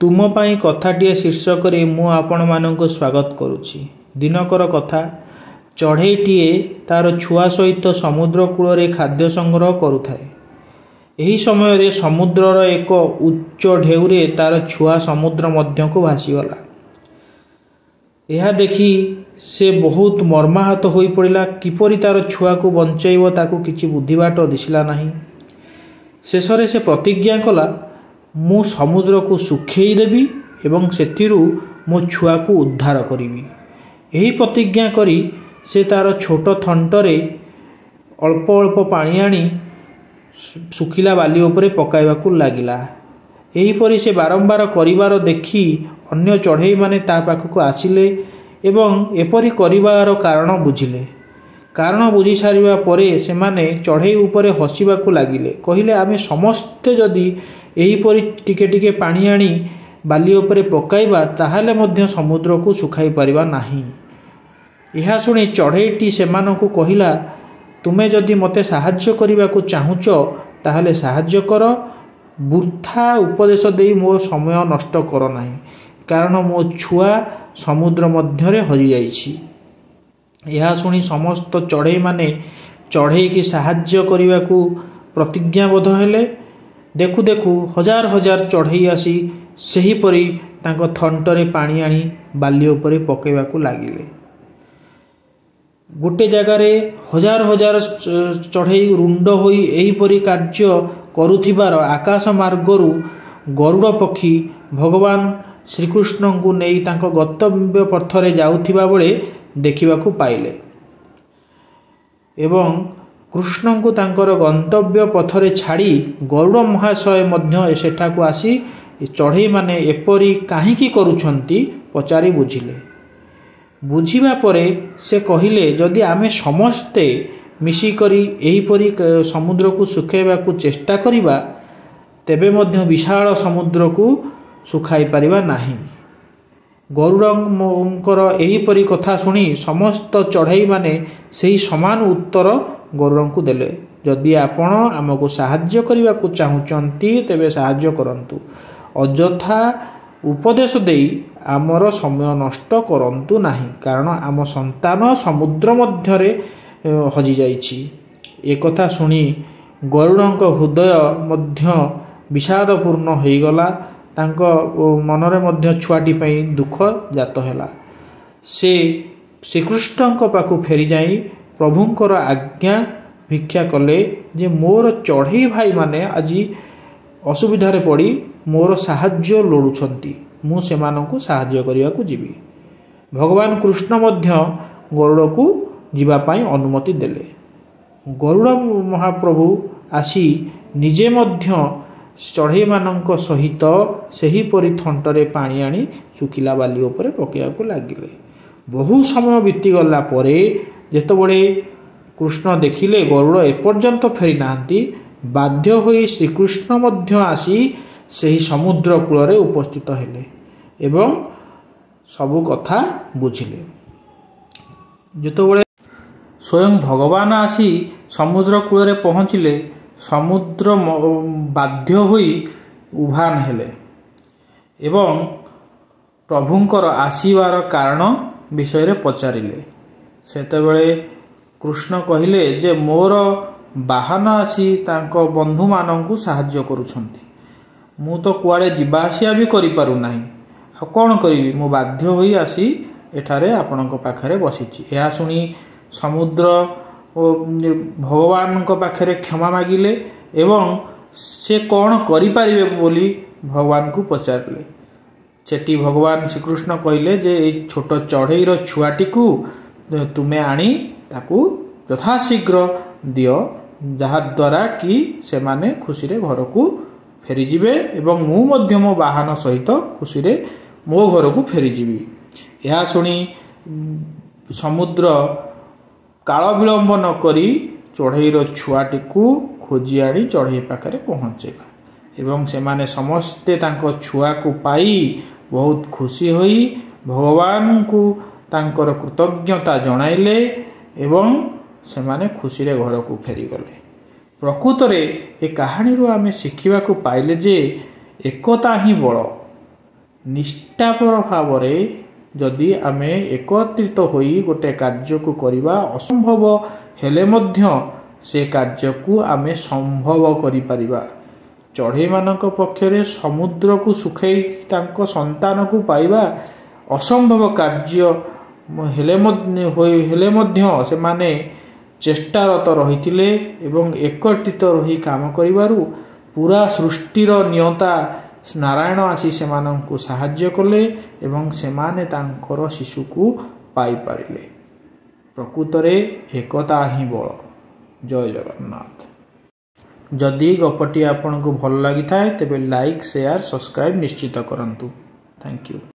तुम पाई कथाटीए शीर्षक मु आपण मानक स्वागत करुछि। दिनकर कथा चढ़ईटीए तार छुआ सहित समुद्र कूल खाद्य संग्रह करुथाए। एही समय रे समुद्रर एक उच्च ढेउरे तार छुआ समुद्र मध्य को भासीगला। यह देखि से बहुत मर्माहत हो पड़ा। किपरि तार छुआ को बंचाइब ताकू किछि बुद्धिबाट दिशिला नाही। शेषरे से प्रतिज्ञा कला, मु समुद्र को सुखेई देवी एवं सेथिरु मो छुआ को उद्धार करी। यही प्रतिज्ञा करी से तार छोट थंटरे अल्प अल्प पानी आनी सुखिला बाली उपरे पकाइबाकू लागिला। एहीपरि से बारंबार करिवार देखि अन्य चढ़ई माने ता पाखकू आसिले एवं एपरि करिवार कारण बुझिले। कारण बुझी सारिबा परे सेमाने चढ़ई उपरे हसिबाकू लागिले। कहिले आमे समस्ते जदि एहीपरि टिके टिके पानी आनी बाली उपरे पकाइबा ताहाले मध्य समुद्र को सुखाई परिबा नाही। यह शुणी चढ़ईटी सेमानकू कहिला, तुमे जदि मते साहाय्य करिबाकू चाहुच ताहाले साहाय्य कर। वृथा उपदेश देई मो समय नष्ट कर नाही, कारण मो छुआ समुद्र मध्यरे हजि जाइछि। यह शुणी समस्त चढ़ई माने चढ़ई की साहाय्य करिबाकू प्रतिज्ञाबद्ध हेले। देखु देखु हजार हजार चढ़ई आसी सही परी तांको थंटरे पानी आनी बाली उपरे पकेबाकू लागिले। गोटे जगार हजार हजार चढ़ई रुंड होई एही परी कार्य करुथिबार आकाश मार्गरु गरुड़ पक्षी भगवान श्रीकृष्ण को नहीं तांको गंतव्य पथरे जाउथिबा बेले देखिबाकू पाइले एवं कृष्ण को तांकर गंतव्य पथरे छाड़ी गरुड़ महाशय मध्य सेठाकू आसी चढ़ई माने एपरी काहींकी करूछंती पचारि बुझिले। बुझिबा परे से कहिले, जदि आमे समस्ते मिसिकरी एहीपरी समुद्र को सुखाइबाकू चेष्टा करिबा तेबे मध्य विशाल समुद्र को सुखाई परिबा नाही। गरुड़ंकर एहीपरी कथा सुनी समस्त चढ़ई माने सही समान उत्तर गरुड़ को देले, जदि आपण आमको साहाय्य करने चाहूँगी तेबे साहाय्य करंतु, अଯଥା उपदेश देई आमर समय नष्ट करंतु नाही, कारण आम संतान समुद्र मध्यरे हजि जाइछि। एक कथा सुनी गरुड़ंक हृदय मध्य विषादपूर्ण हो गला। तांको मनरे मध्य छुआटी पई दुख जात हैला। से श्रीकृष्णक पाखु फेरी जाई प्रभुंकर आज्ञा भिक्षा कले जे मोर चढ़ई भाई माने आज असुविधारे पड़ी मोर साहाय्य लोड़ुछंती, मु सेमानंकु साहाय्य करियाकू जीवी। भगवान कृष्ण मध्य गरुड़ को जीवा पाई अनुमति देले। गरुड़ महाप्रभु आसी निजे मध्य चढ़ई मानक सहित सही परी थंटरे पानी आनी सुखिला बाली उपरे पकेयाकू लागिले। बहु समय बीतीगला परे जेतबेले कृष्ण देखिले गरुड़ एपर्यंत फेरी नाहांती, बाध्य होई श्रीकृष्ण मध्य आसी सही समुद्र कूल उपस्थित हेले एवं सबु कथा बुझिले। जेतबेले स्वयं भगवान आसी समुद्र कूल पहुँचिले, समुद्र बाध्य होई उभान हेले एवं प्रभुंकर आसीबार कारण विषय पचारिले। सेतेबेले कृष्ण कहिले जे मोर बाहन आसी तांको बंधु माननकु साहाय्य करूछंती, मु तो कुआडे जिबा आसिया भी करि पारु नाही, आ कोन करिवि, मु बाध्य होई आसी एठारे आपनक पाखरे बसिछि। एहा सुनी समुद्र भगवान पाखरे क्षमा मागिले एवं से कौन करि पारिबे बोली भगवान को पचारिले। सेठी भगवान श्रीकृष्ण कहिले जे ए छोट चढ़ईर छुआटी को तुमे आनी ताकू यथाशीघ्र दियो, जहा द्वारा कि से माने खुशी रे घर को फेरी जिबे एवं मु मध्य मो बाहन सहित खुशी रे मो घर को फेरी जिबी। यह सुनी समुद्र काल विलंब न करी चढ़ईर छुआटी को खोजी आनी चढ़ई पाखरे पहुँचेगा एवं से माने समस्ते तांको छुआ को पाई बहुत खुशी होई भगवान को तांकर कृतज्ञता जणाइले एवं से माने खुशी रे घर को फेरी गले। प्रकृत रे ए कहानी रो आमे शिखिबा को पाइले जे एकता ही बड़। निष्ठापर भाव जदि आमे एकत्रित होई गोटे कार्य को करिबा असंभव हेले मध्य से कार्य को आमे संभव करि परिबा। चढ़ई मानक पक्षरे समुद्र को सुखई तांको संतान को पाइबा असंभव कार्य हेले मध्य से माने चेष्टारत रहिथिले एवं एकत्रित रही काम करिबारु पूरा सृष्टिर नियंता नारायण आसी सेमानंकु साहाय्य कले एवं सेमाने तांकर शिशु को पाई पारिले। प्रकृतरे एकता ही बल। जय जगन्नाथ। जदि गपटी आपन को भल लागि थाए तेबे लाइक शेयर सब्सक्राइब निश्चित करंतु। Thank you.